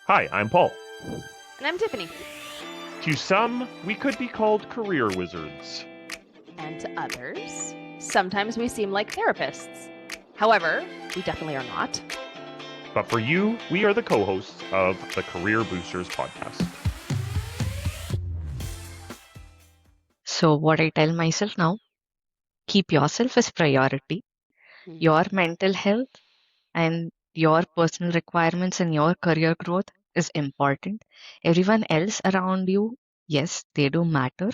Hi, I'm Paul. And I'm Tiffany. To some, we could be called career wizards. And to others, sometimes we seem like therapists. However, we definitely are not. But for you, we are the co-hosts of the Career Boosters podcast. So, what I tell myself now, keep yourself as priority, your mental health and your personal requirements and your career growth is important. Everyone else around you, yes, they do matter,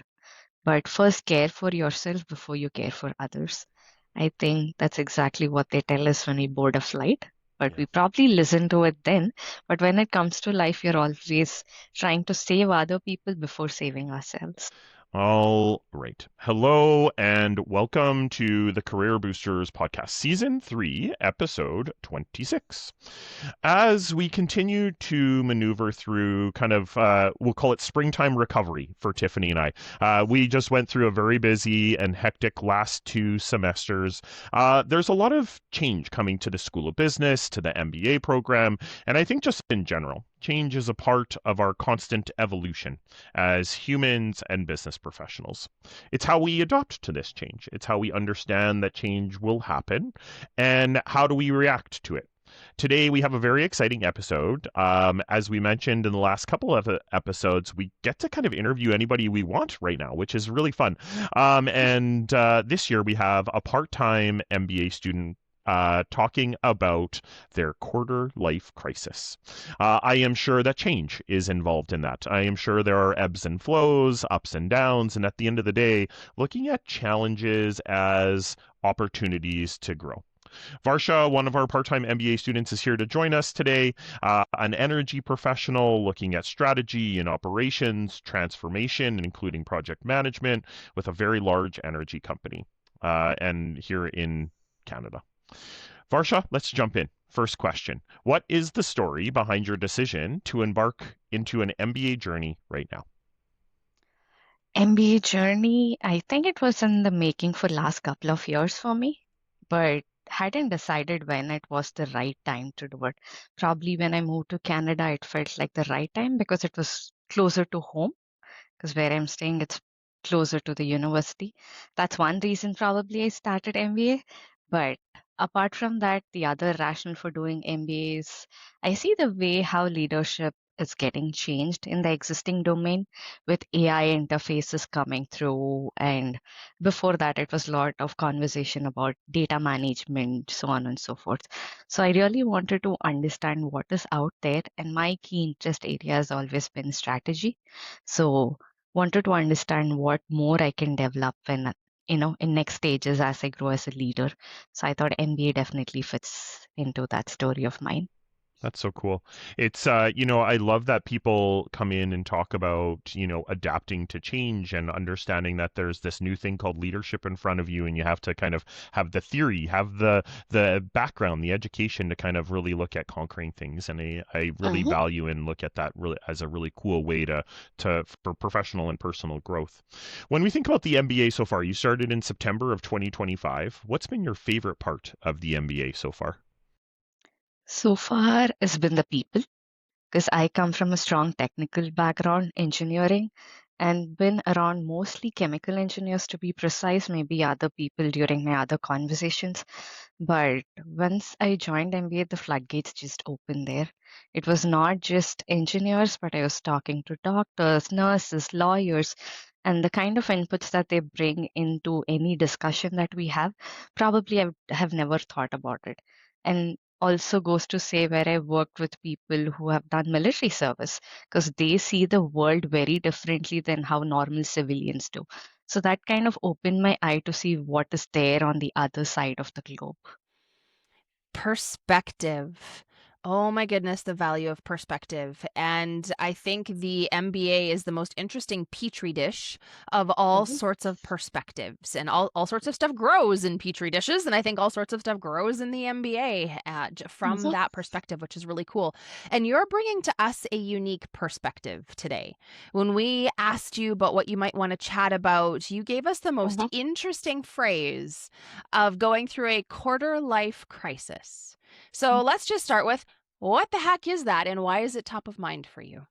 but first care for yourself before you care for others. I think that's exactly what they tell us when we board a flight. But we probably listen to it then. But when it comes to life, you're always trying to save other people before saving ourselves. All right. Hello and welcome to the Career Boosters podcast, season 3, episode 26. As we continue to maneuver through we'll call it springtime recovery for Tiffany and I. We just went through a very busy and hectic last 2 semesters. There's a lot of change coming to the School of Business, to the MBA program, and I think just in general, change is a part of our constant evolution as humans and business professionals. It's how we adapt to this change. It's how we understand that change will happen and how do we react to it. Today, we have a very exciting episode. As we mentioned in the last couple of episodes, we get to kind of interview anybody we want right now, which is really fun. And this year, we have a part-time MBA student talking about their quarter life crisis. I am sure that change is involved in that. I am sure there are ebbs and flows, ups and downs, and at the end of the day, looking at challenges as opportunities to grow. Varsha, one of our part-time MBA students, is here to join us today. An energy professional looking at strategy and operations, transformation, including project management with a very large energy company and here in Canada. Varsha, let's jump in. First question. What is the story behind your decision to embark into an MBA journey right now? MBA journey, I think it was in the making for last couple of years for me, but hadn't decided when it was the right time to do it. Probably when I moved to Canada, it felt like the right time because it was closer to home, because where I'm staying, it's closer to the university. That's one reason probably I started MBA. But apart from that, the other rationale for doing MBA is I see the way how leadership is getting changed in the existing domain with AI interfaces coming through. And before that, it was a lot of conversation about data management, so on and so forth. So I really wanted to understand what is out there. And my key interest area has always been strategy. So wanted to understand what more I can develop when, in next stages as I grow as a leader. So I thought MBA definitely fits into that story of mine. That's so cool. It's, I love that people come in and talk about, adapting to change and understanding that there's this new thing called leadership in front of you, and you have to kind of have the theory, have the background, the education to kind of really look at conquering things. And I really value and look at that really as a really cool way for professional and personal growth. When we think about the MBA so far, you started in September of 2025. What's been your favorite part of the MBA so far? So far, it's been the people because I come from a strong technical background, engineering, and been around mostly chemical engineers to be precise, maybe other people during my other conversations. But once I joined MBA, the floodgates just opened there. It was not just engineers, but I was talking to doctors, nurses, lawyers, and the kind of inputs that they bring into any discussion that we have, probably I have never thought about it. And also goes to say where I worked with people who have done military service because they see the world very differently than how normal civilians do. So that kind of opened my eye to see what is there on the other side of the globe. Perspective. Oh my goodness, the value of perspective. And I think the MBA is the most interesting petri dish of all sorts of perspectives. And all sorts of stuff grows in petri dishes. And I think all sorts of stuff grows in the MBA from that perspective, which is really cool. And you're bringing to us a unique perspective today. When we asked you about what you might want to chat about, you gave us the most interesting phrase of going through a quarter life crisis. So let's just start with, What the heck is that, and why is it top of mind for you?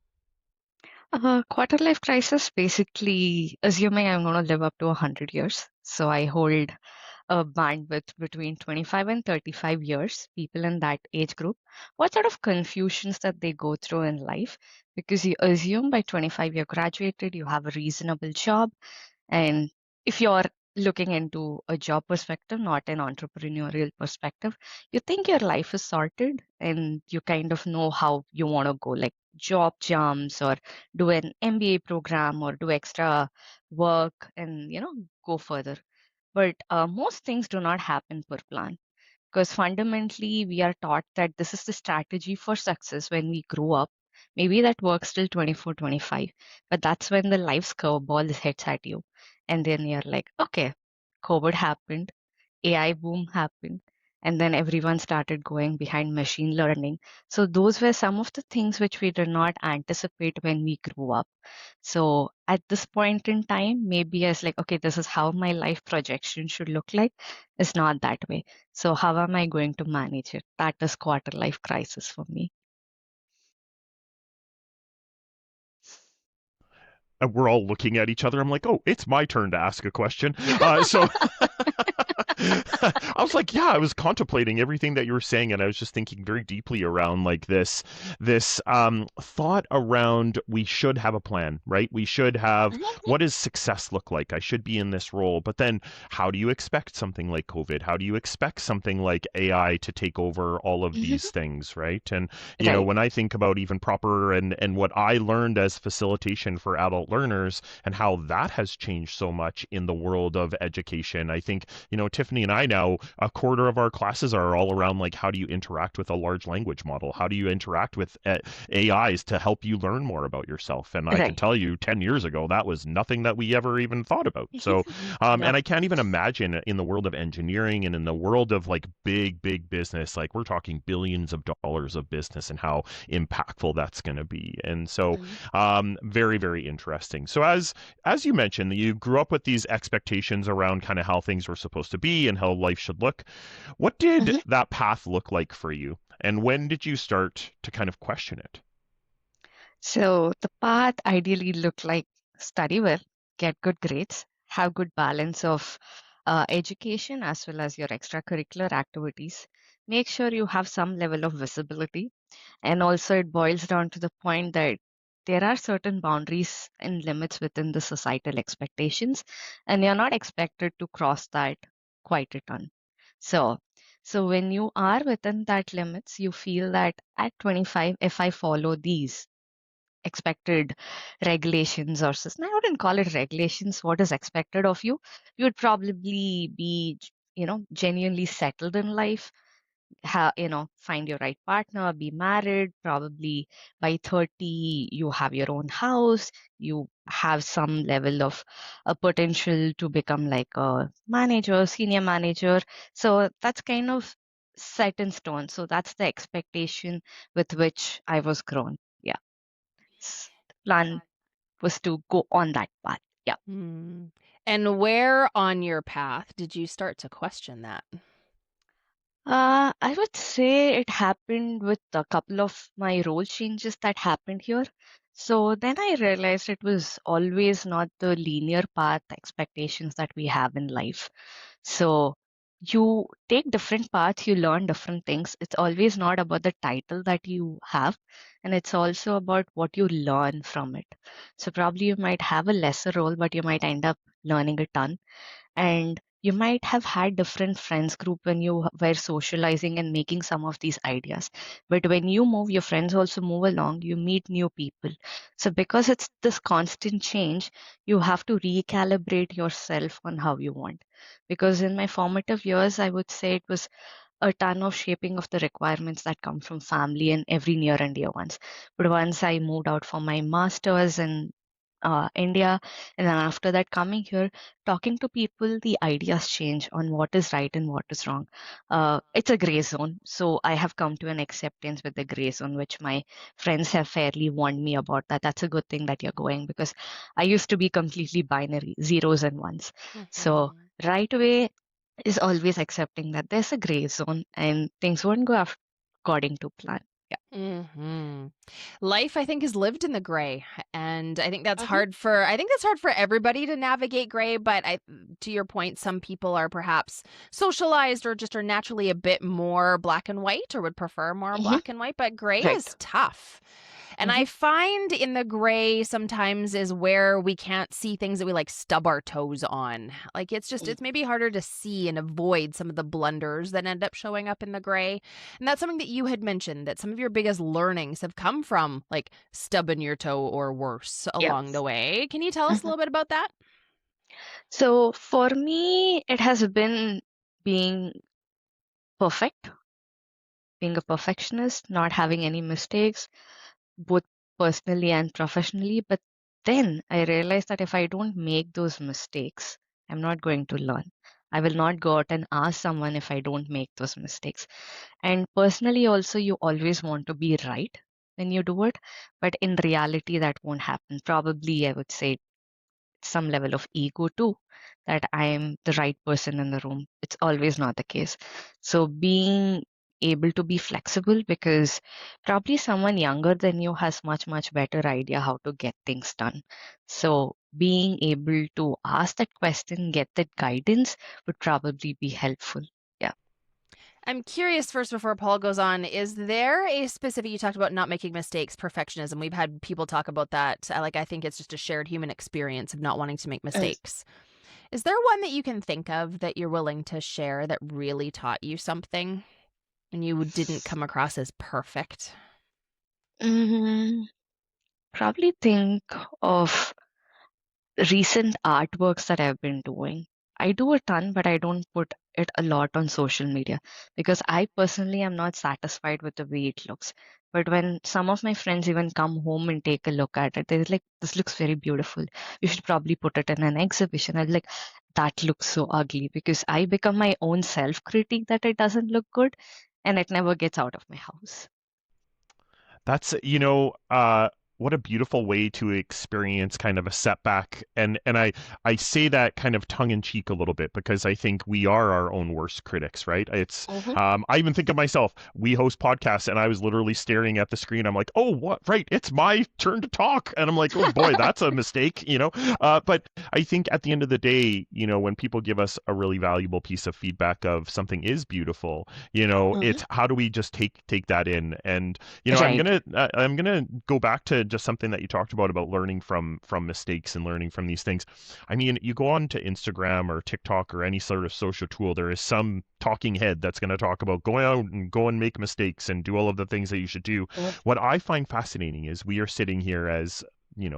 Quarter life crisis, basically assuming I'm going to live up to 100 years. So I hold a bandwidth between 25 and 35 years, people in that age group, what sort of confusions that they go through in life. Because you assume by 25 you're graduated, you have a reasonable job, and if you're looking into a job perspective, not an entrepreneurial perspective, you think your life is sorted and you kind of know how you want to go, like job jumps or do an MBA program or do extra work and, go further. But most things do not happen per plan because fundamentally we are taught that this is the strategy for success when we grow up. Maybe that works till 24, 25, but that's when the life's curveball hits at you. And then you're like, okay, COVID happened, AI boom happened, and then everyone started going behind machine learning. So those were some of the things which we did not anticipate when we grew up. So at this point in time, maybe as like, okay, this is how my life projection should look like. It's not that way. So how am I going to manage it? That is quarter life crisis for me. And we're all looking at each other. I'm like, oh, it's my turn to ask a question. So I was like, yeah, I was contemplating everything that you were saying, and I was just thinking very deeply around like this thought around we should have a plan, right? We should have what does success look like? I should be in this role, but then how do you expect something like COVID? How do you expect something like AI to take over all of these things, right? And Right. when I think about even proper and what I learned as facilitation for adult learners and how that has changed so much in the world of education, I think Tiffany and I now, a quarter of our classes are all around like how do you interact with a large language model? How do you interact with AIs to help you learn more about yourself? And I can Right. tell you 10 years ago, that was nothing that we ever even thought about. So, Yep. and I can't even imagine in the world of engineering and in the world of like big business, like we're talking billions of dollars of business and how impactful that's going to be. And so, very interesting. So as you mentioned, you grew up with these expectations around kind of how things were supposed to be and how life should look. What did that path look like for you? And when did you start to kind of question it? So the path ideally look like study well, get good grades, have good balance of education as well as your extracurricular activities. Make sure you have some level of visibility. And also it boils down to the point that there are certain boundaries and limits within the societal expectations, and you're not expected to cross that quite a ton. So so when you are within that limits, you feel that at 25, if I follow these expected regulations or system. I wouldn't call it regulations. What is expected of you? You would probably be, genuinely settled in life. Find your right partner, be married. Probably by 30, you have your own house. You have some level of a potential to become like a manager, senior manager. So that's kind of set in stone. So that's the expectation with which I was grown. Yeah. The plan was to go on that path. Yeah. Hmm. And where on your path did you start to question that? I would say it happened with a couple of my role changes that happened here. So then I realized it was always not the linear path expectations that we have in life. So you take different paths, you learn different things. It's always not about the title that you have, and it's also about what you learn from it. So probably you might have a lesser role, but you might end up learning a ton. And you might have had different friends group when you were socializing and making some of these ideas, but when you move, your friends also move along, you meet new people. So because it's this constant change, you have to recalibrate yourself on how you want. Because in my formative years, I would say it was a ton of shaping of the requirements that come from family and every near and dear ones. But once I moved out for my master's in India, and then after that, coming here, talking to people, the ideas change on what is right and what is wrong. It's a gray zone. So I have come to an acceptance with the gray zone, which my friends have fairly warned me about that. That's a good thing that you're going because I used to be completely binary, zeros and ones. So right away, is always accepting that there's a gray zone and things won't go according to plan. Hmm. Life, I think, is lived in the gray, and I think that's Hmm. hard for everybody to navigate gray. But to your point, some people are perhaps socialized or just are naturally a bit more black and white, or would prefer more Hmm. black and white. But gray Right. is tough. And Hmm. I find in the gray sometimes is where we can't see things that we like stub our toes on. Like it's maybe harder to see and avoid some of the blunders that end up showing up in the gray. And that's something that you had mentioned, that some of your biggest learnings have come from like stubbing your toe or worse Yeah. along the way. Can you tell us a Hmm. little bit about that? So for me, it has been being perfect, being a perfectionist, not having any mistakes, both personally and professionally. But then I realized that if I don't make those mistakes, I'm not going to learn. I will not go out and ask someone if I don't make those mistakes. And personally, also, you always want to be right when you do it. But in reality, that won't happen. Probably, I would say some level of ego too, that I am the right person in the room. It's always not the case. So being able to be flexible, because probably someone younger than you has much better idea how to get things done. So being able to ask that question, get that guidance would probably be helpful. Yeah. I'm curious first before Paul goes on, is there a specific, you talked about not making mistakes, perfectionism. We've had people talk about that. I think it's just a shared human experience of not wanting to make mistakes. Is there one that you can think of that you're willing to share that really taught you something and you didn't come across as perfect? Mm, Probably think of recent artworks that I've been doing. I do a ton, but I don't put it a lot on social media because I personally am not satisfied with the way it looks. But when some of my friends even come home and take a look at it, they're like, this looks very beautiful. You should probably put it in an exhibition. I'm like, that looks so ugly, because I become my own self critique that it doesn't look good, and it never gets out of my house. That's, what a beautiful way to experience kind of a setback. And I say that kind of tongue in cheek a little bit because I think we are our own worst critics, right? It's Hmm. I even think of myself. We host podcasts and I was literally staring at the screen. I'm like, "Oh, what? Right, it's my turn to talk." And I'm like, "Oh boy, that's a mistake." But I think at the end of the day, when people give us a really valuable piece of feedback of something is beautiful, Hmm. it's how do we just take that in. And I'm Right. gonna go back to just something that you talked about learning from mistakes and learning from these things. I mean, you go on to Instagram or TikTok or any sort of social tool, there is some talking head that's going to talk about going out and go and make mistakes and do all of the things that you should do. Mhm. What I find fascinating is we are sitting here as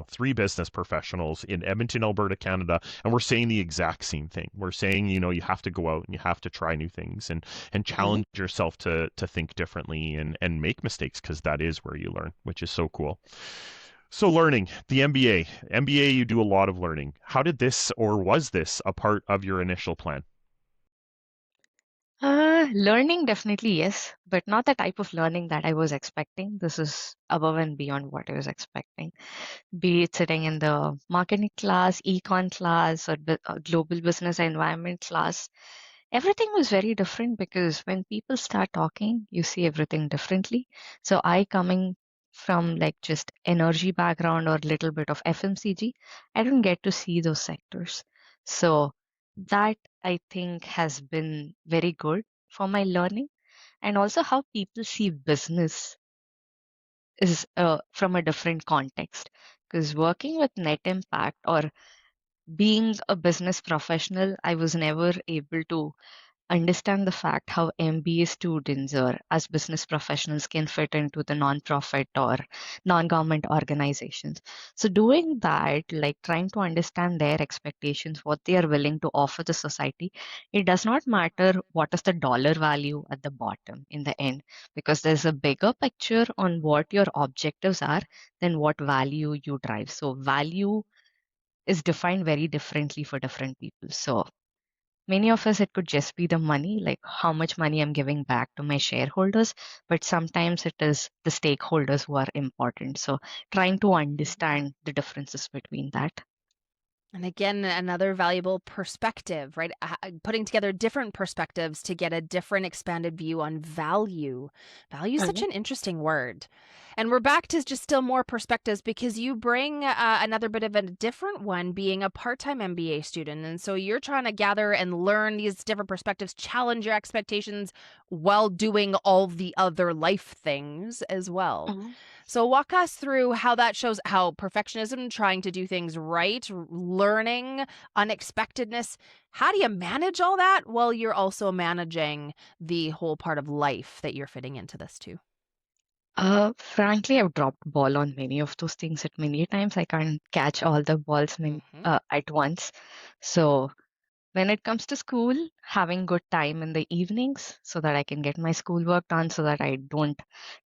three business professionals in Edmonton, Alberta, Canada, and we're saying the exact same thing. We're saying, you have to go out and you have to try new things and Mhm. challenge yourself to think differently and make mistakes because that is where you learn, which is so cool. So learning, the MBA, you do a lot of learning. How did this or was this a part of your initial plan? Learning, definitely yes, but not the type of learning that I was expecting. This is above and beyond what I was expecting. Be it sitting in the marketing class, econ class, or global business environment class, everything was very different, because when people start talking, you see everything differently. So I, coming from like just energy background or little bit of FMCG, I don't get to see those sectors. So that, I think, has been very good for my learning. And also how people see business is from a different context, because working with net impact or being a business professional, I was never able to understand the fact how MBA students or as business professionals can fit into the non-profit or non-government organizations. So doing that, like trying to understand their expectations, what they are willing to offer the society, it does not matter what is the dollar value at the bottom in the end, because there's a bigger picture on what your objectives are than what value you drive. So value is defined very differently for different people. So many of us, it could just be the money, like how much money I'm giving back to my shareholders, but sometimes it is the stakeholders who are important. So trying to understand the differences between that. And again, another valuable perspective, right? Putting together different perspectives to get a different expanded view on value. Value is such Mhm. an interesting word. And we're back to just still more perspectives because you bring another bit of a different one being a part time MBA student. And so you're trying to gather and learn these different perspectives, challenge your expectations while doing all the other life things as well. Mhm. So walk us through how that shows how perfectionism, trying to do things right, learning, unexpectedness. How do you manage all that while you're also managing the whole part of life that you're fitting into this too? Frankly, I've dropped ball on many of those things at many times. I can't catch all the balls Mm-hmm. at once. So when it comes to school, having good time in the evenings so that I can get my schoolwork done so that I don't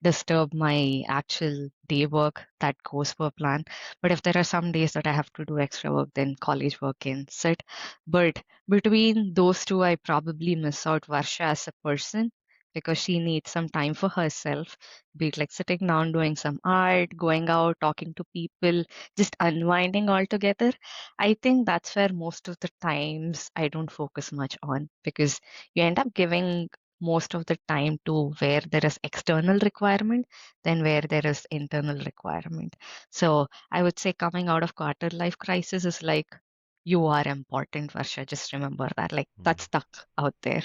disturb my actual day work that goes per plan. But if there are some days that I have to do extra work, then college work can sit. But between those two, I probably miss out Varsha as a person because she needs some time for herself, be it like sitting down, doing some art, going out, talking to people, just unwinding altogether. I think that's where most of the times I don't focus much on because you end up giving most of the time to where there is external requirement than where there is internal requirement. So I would say coming out of quarter life crisis is like, you are important, Varsha. Just remember that. Like Mm. that's stuck out there.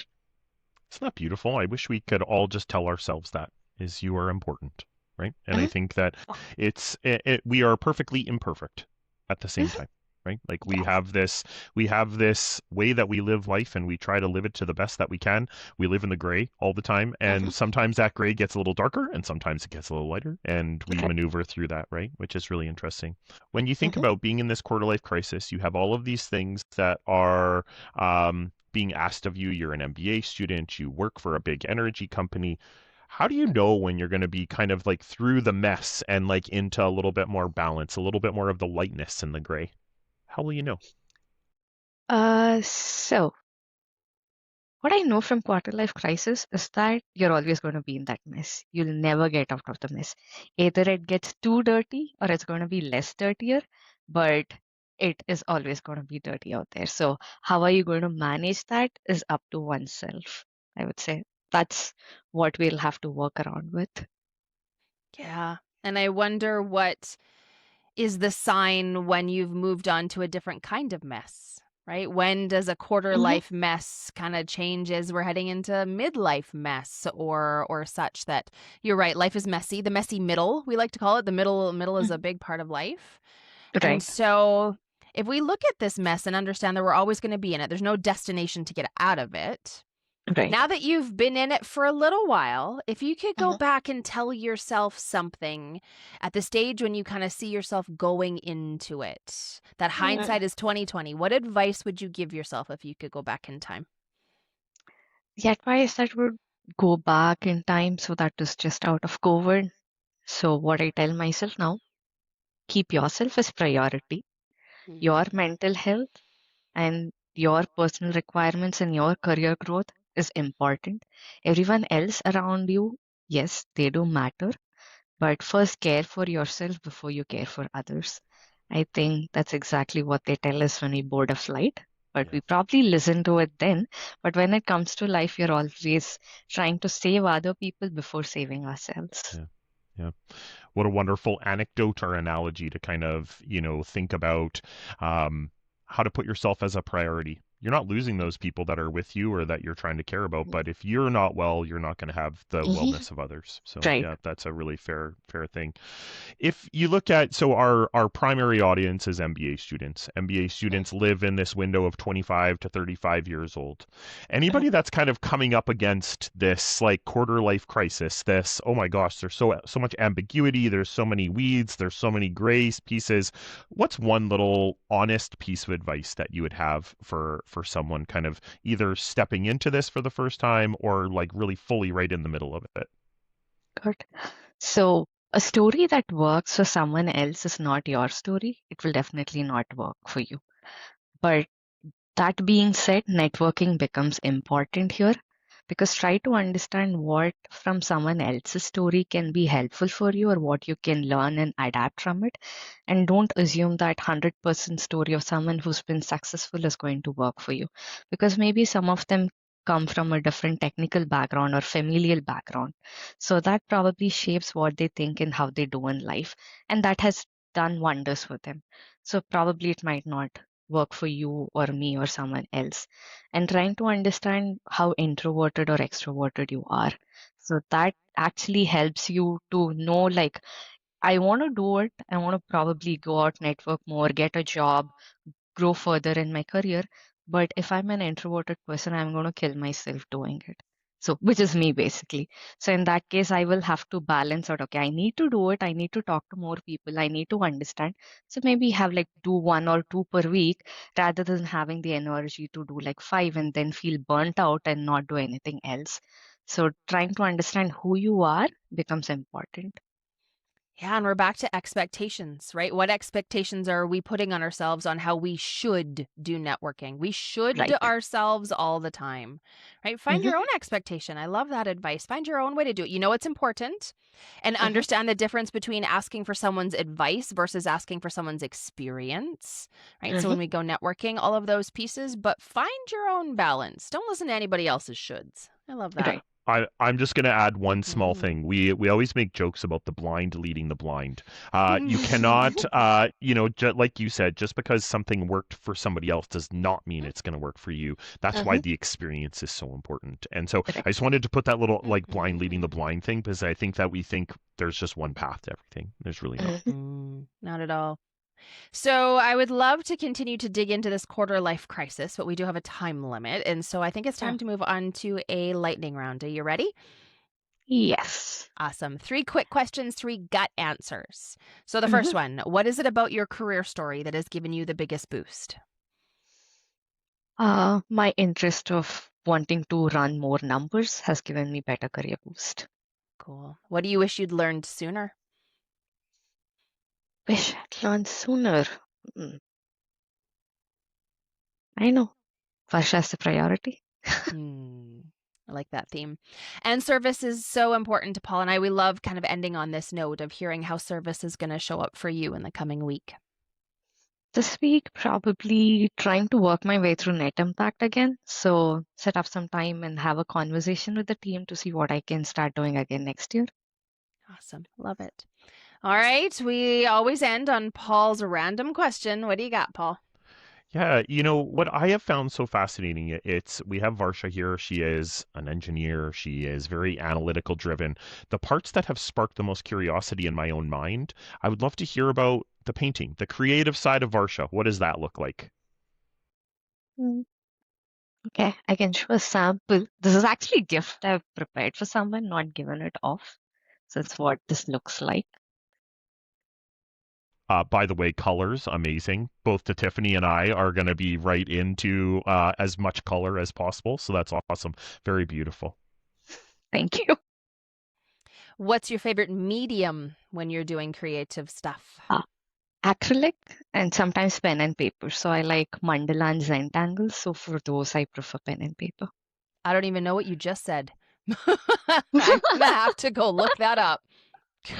Isn't that beautiful? I wish we could all just tell ourselves that is you are important, right? And I Mhm, think that we are perfectly imperfect at the same mhm. time, right? Like Yeah. we have this way that we live life and we try to live it to the best that we can. We live in the gray all the time, and Mhm. sometimes that gray gets a little darker and sometimes it gets a little lighter, and we Right. maneuver through that, right? Which is really interesting. When you think Mhm. about being in this quarter life crisis, you have all of these things that are being asked of you. You're an MBA student, you work for a big energy company. How do you know when you're going to be kind of like through the mess and like into a little bit more balance, a little bit more of the lightness and the gray? How will you know? So what I know from quarter life crisis is that you're always going to be in that mess. You'll never get out of the mess. Either it gets too dirty or it's going to be less dirtier, but it is always going to be dirty out there. So, how are you going to manage that is up to oneself, I would say. That's what we'll have to work around with. Yeah. And I wonder what is the sign when you've moved on to a different kind of mess, right? When does a quarter Hmm. life mess kind of change as we're heading into midlife mess or such that you're right, life is messy, the messy middle, we like to call it. The middle is a big part of life. And Right, so if we look at this mess and understand that we're always going to be in it, there's no destination to get out of it. right. Now that you've been in it for a little while, if you could go Mhm. back and tell yourself something at the stage when you kind of see yourself going into it, that hindsight is 2020, what advice would you give yourself if you could go back in time? The advice that would go back in time, so that is just out of COVID. So, what I tell myself now, keep yourself as priority. Your Mm-hmm. mental health and your personal requirements and your career growth is important. Everyone else around you, yes, they do matter, but first care for yourself before you care for others. I think that's exactly what they tell us when we board a flight, but Yeah, we probably listen to it then. But when it comes to life, you're always trying to save other people before saving ourselves. yeah, yeah. What a wonderful anecdote or analogy to kind of, think about um, how to put yourself as a priority. You're not losing those people that are with you or that you're trying to care about, but if you're not well, you're not going to have the Mhm. wellness of others. So Right. yeah, that's a really fair thing. If you look at, so our primary audience is MBA students. MBA students live in this window of 25 to 35 years old. Mhm. Anybody that's kind of coming up against this like quarter life crisis, this, oh my gosh, there's so much ambiguity, there's so many weeds, there's so many gray pieces. What's one little honest piece of advice that you would have for someone kind of either stepping into this for the first time or like really fully right in the middle of it? Good. So, a story that works for someone else is not your story. It will definitely not work for you. But that being said, networking becomes important here because try to understand what from someone else's story can be helpful for you or what you can learn and adapt from it. And don't assume that 100% story of someone who's been successful is going to work for you, because maybe some of them come from a different technical background or familial background. So that probably shapes what they think and how they do in life. And that has done wonders for them. So probably it might not work for you or me or someone else. And trying to understand how introverted or extroverted you are. So that actually helps you to know, like, I want to do it. I want to probably go out, network more, get a job, grow further in my career. But if I'm an introverted person, I'm going to kill myself doing it. So, which is me basically. So, in that case, I will have to balance out. Okay, I need to do it. I need to talk to more people. I need to understand. So, maybe have like do 1 or 2 per week rather than having the energy to do like 5 and then feel burnt out and not do anything else. So, trying to understand who you are becomes important. Yeah, and we're back to expectations, right? What expectations are we putting on ourselves on how we should do networking? We should Right. ourselves all the time, right? Find Hmm. your own expectation. I love that advice. Find your own way to do it. You know what's important, and Hmm. understand the difference between asking for someone's advice versus asking for someone's experience, right? So Hmm. when we go networking, all of those pieces, but find your own balance. Don't listen to anybody else's shoulds. I love that. Right. I'm just going to add one small Mhm. thing. We always make jokes about the blind leading the blind. You cannot, like you said, just because something worked for somebody else does not mean it's going to work for you. That's why Hmm. the experience is so important. And so Right. I just wanted to put that little like blind leading the Mhm. blind thing, because I think that we think there's just one path to everything. There's really not. Not at all. So I would love to continue to dig into this quarter life crisis, but we do have a time limit. And so I think it's time to move on to a lightning round. Are you ready? Yes. Awesome. 3 quick questions, 3 gut answers. So the Mhm. first one, what is it about your career story that has given you the biggest boost? My interest of wanting to run more numbers has given me better career boost. Cool. What do you wish you'd learned sooner? Wish I'd learned sooner. Mm, I know. Varsha is the priority. I like that theme. And service is so important to Paul and I. We love kind of ending on this note of hearing how service is going to show up for you in the coming week. This week, probably trying to work my way through net impact again. So, set up some time and have a conversation with the team to see what I can start doing again next year. Awesome. Love it. All right. We always end on Paul's random question. What do you got, Paul? Yeah, what I have found so fascinating, it's we have Varsha here. She is an engineer. She is very analytical driven. The parts that have sparked the most curiosity in my own mind, I would love to hear about the painting, the creative side of Varsha. What does that look like? Mm, Okay, I can show a sample. This is actually a gift I've prepared for someone, not given it off. So, it's what this looks like. By the way, colors, amazing. Both to Tiffany and I are going to be right into as much color as possible. So that's awesome. Very beautiful. Thank you. What's your favorite medium when you're doing creative stuff? Acrylic and sometimes pen and paper. So I like mandala and Zentangles. So for those, I prefer pen and paper. I don't even know what you just said. I'm going to have to go look that up.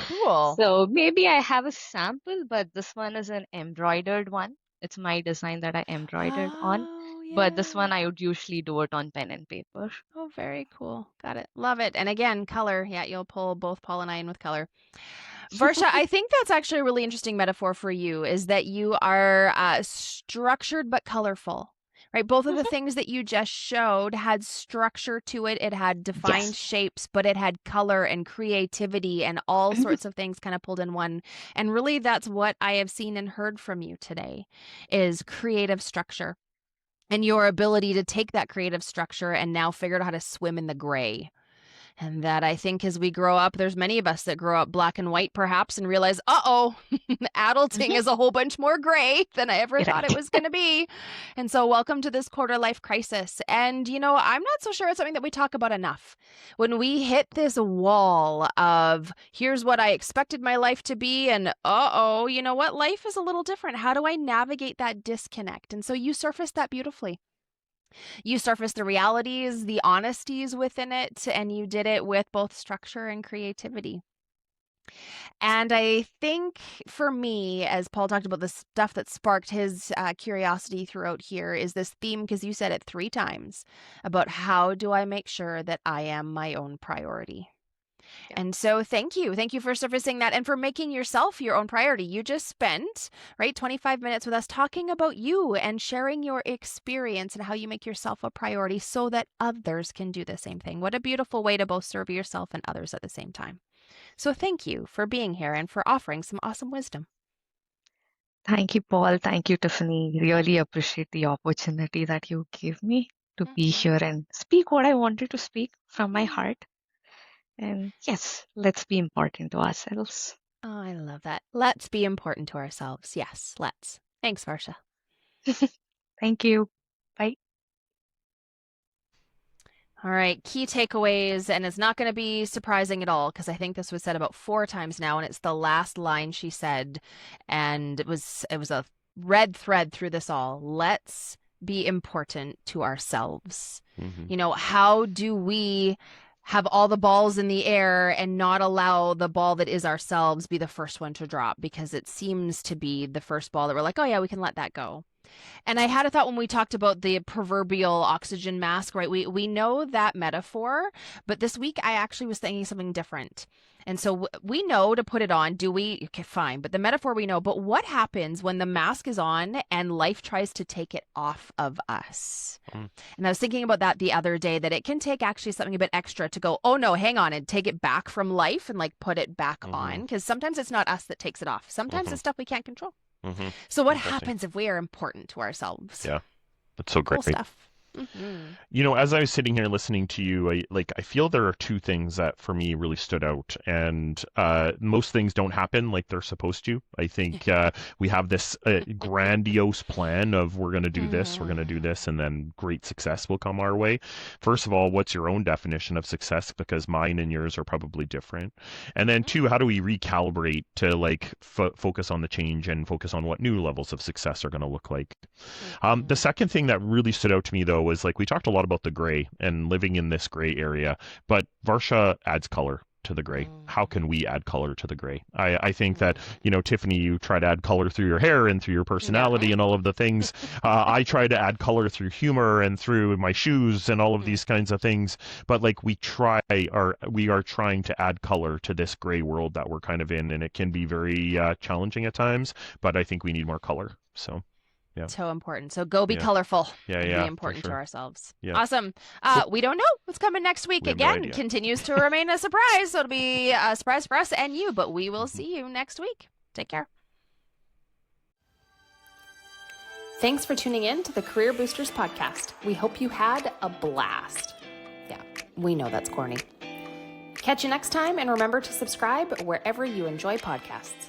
Cool. So maybe I have a sample, but this one is an embroidered one. It's my design that I embroidered on. Oh, But this yeah. one, I would usually do it on pen and paper. Oh, very cool. Got it. Love it. And again, color. Yeah, you'll pull both Paul and I in with color. Varsha, I think that's actually a really interesting metaphor for you is that you are structured but colorful, right? Both of the Mhm. things that you just showed had structure to it. It had defined Yes. shapes, but it had color and creativity and all Mhm. sorts of things kind of pulled in one. And really, that's what I have seen and heard from you today is creative structure and your ability to take that creative structure and now figure out how to swim in the gray. And that I think as we grow up, there's many of us that grow up black and white perhaps and realize, uh-oh, adulting Mhm. is a whole bunch more gray than I ever thought it Right. was going to be. And so welcome to this quarter life crisis. And, I'm not so sure it's something that we talk about enough. When we hit this wall of here's what I expected my life to be and uh-oh, you know what? Life is a little different. How do I navigate that disconnect? And so you surfaced that beautifully. You surfaced the realities, the honesties within it, and you did it with both structure and creativity. And I think for me, as Paul talked about the stuff that sparked his curiosity throughout here, is this theme, because you said it 3 times, about how do I make sure that I am my own priority? Yeah. And so thank you. Thank you for surfacing that and for making yourself your own priority. You just spent, right, 25 minutes with us talking about you and sharing your experience and how you make yourself a priority so that others can do the same thing. What a beautiful way to both serve yourself and others at the same time. So thank you for being here and for offering some awesome wisdom. Thank you, Paul. Thank you, Tiffany. Really appreciate the opportunity that you gave me to be here and speak what I wanted to speak from my heart. And yes, let's be important to ourselves. Oh, I love that. Let's be important to ourselves. Yes, let's. Thanks, Varsha. Thank you. Bye. All right, key takeaways, and it's not going to be surprising at all because I think this was said about 4 times now, and it's the last line she said, and it was a red thread through this all. Let's be important to ourselves. You know, how do we have all the balls in the air and not allow the ball that is ourselves be the first one to drop? Because it seems to be the first ball that we're like, oh yeah, we can let that go. And I had a thought when we talked about the proverbial oxygen mask, right? We know that metaphor, but this week I actually was thinking something different. And so we know to put it on. Do we? Okay, fine. But the metaphor we know. But what happens when the mask is on and life tries to take it off of us? And I was thinking about that the other day, that it can take actually something a bit extra to go, oh no, hang on, and take it back from life and like put it back on. Because sometimes it's not us that takes it off. Sometimes it's stuff we can't control. So what happens if we are important to ourselves? Yeah, that's so great. Cool stuff. You know, as I was sitting here listening to you, I feel there are 2 things that for me really stood out, and most things don't happen like they're supposed to. I think we have this grandiose plan of we're going to do this, we're going to do this, and then great success will come our way. First of all, what's your own definition of success? Because mine and yours are probably different. And then 2, how do we recalibrate to like focus on the change and focus on what new levels of success are going to look like? The second thing that really stood out to me, though, was like we talked a lot about the gray and living in this gray area, but Varsha adds color to the gray. How can we add color to the gray? I think that, you know, Tiffany, you try to add color through your hair and through your personality and all of the things. I try to add color through humor and through my shoes and all of these kinds of things. But like we are trying to add color to this gray world that we're kind of in, and it can be very challenging at times, but I think we need more color. So. Yeah. So important. So go be colorful. Yeah, and be important to ourselves. Yeah. Awesome. We don't know what's coming next week. Again, continues to remain a surprise. So it'll be a surprise for us and you, but we will see you next week. Take care. Thanks for tuning in to the Career Boosters podcast. We hope you had a blast. Yeah, we know that's corny. Catch you next time, and remember to subscribe wherever you enjoy podcasts.